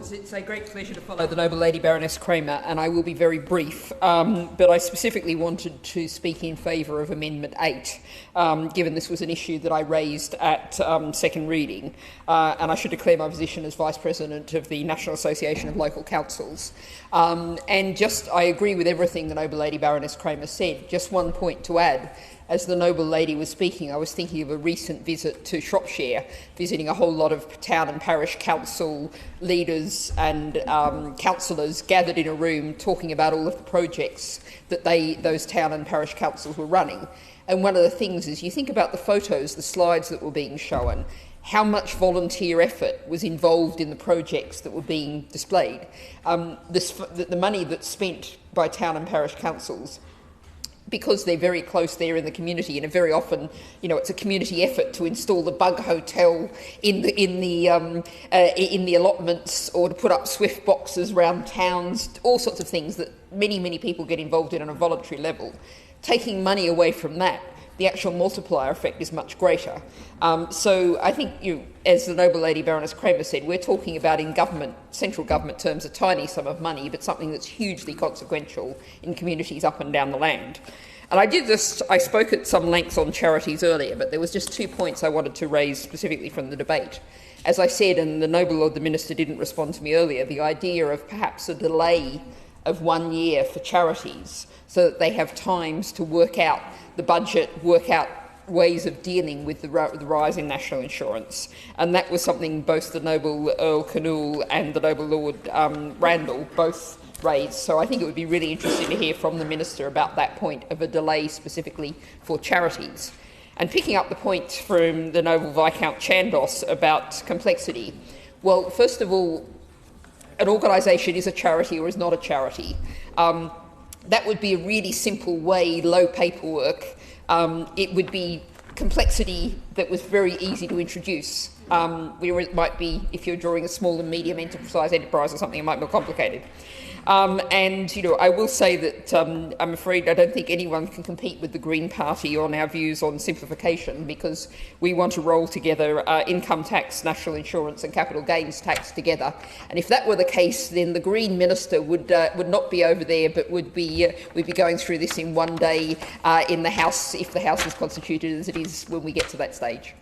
members, it's a great pleasure to follow the noble Lady Baroness Kramer, and I will be very brief, but I specifically wanted to speak in favour of Amendment 8, given this was an issue that I raised at second reading, and I should declare my position as Vice President of the National Association of Local Councils. I agree with everything the noble Lady Baroness Kramer said. Just one point to add. As the noble lady was speaking, I was thinking of a recent visit to Shropshire, visiting a whole lot of town and parish council leaders and councillors gathered in a room talking about all of the projects that those town and parish councils were running. And one of the things is, you think about the photos, the slides that were being shown, how much volunteer effort was involved in the projects that were being displayed. The money that's spent by town and parish councils, because they're very close there in the community, and very often, it's a community effort to install the bug hotel in the allotments, or to put up swift boxes around towns, all sorts of things that many people get involved in on a voluntary level. Taking money away from that, the actual multiplier effect is much greater. So I think, as the noble Lady Baroness Kramer said, we're talking about, in central government terms, a tiny sum of money, but something that's hugely consequential in communities up and down the land. And I spoke at some length on charities earlier, but there was just 2 points I wanted to raise specifically from the debate. As I said, and the noble Lord the Minister didn't respond to me earlier, the idea of perhaps a delay of 1 year for charities so that they have times to work out the budget, work out ways of dealing with the rise in national insurance. And that was something both the noble Earl Canul and the noble Lord Randall both raised. So I think it would be really interesting to hear from the Minister about that point of a delay specifically for charities. And picking up the point from the noble Viscount Chandos about complexity, well, first of all, an organisation is a charity or is not a charity. That would be a really simple way, low paperwork. It would be complexity that was very easy to introduce. Where it might be, if you're drawing a small and medium enterprise or something, it might be more complicated. I will say that I'm afraid I don't think anyone can compete with the Green Party on our views on simplification, because we want to roll together income tax, national insurance and capital gains tax together. And if that were the case, then the Green Minister would not be over there, but we'd be going through this in one day in the House, if the House is constituted as it is when we get to that stage.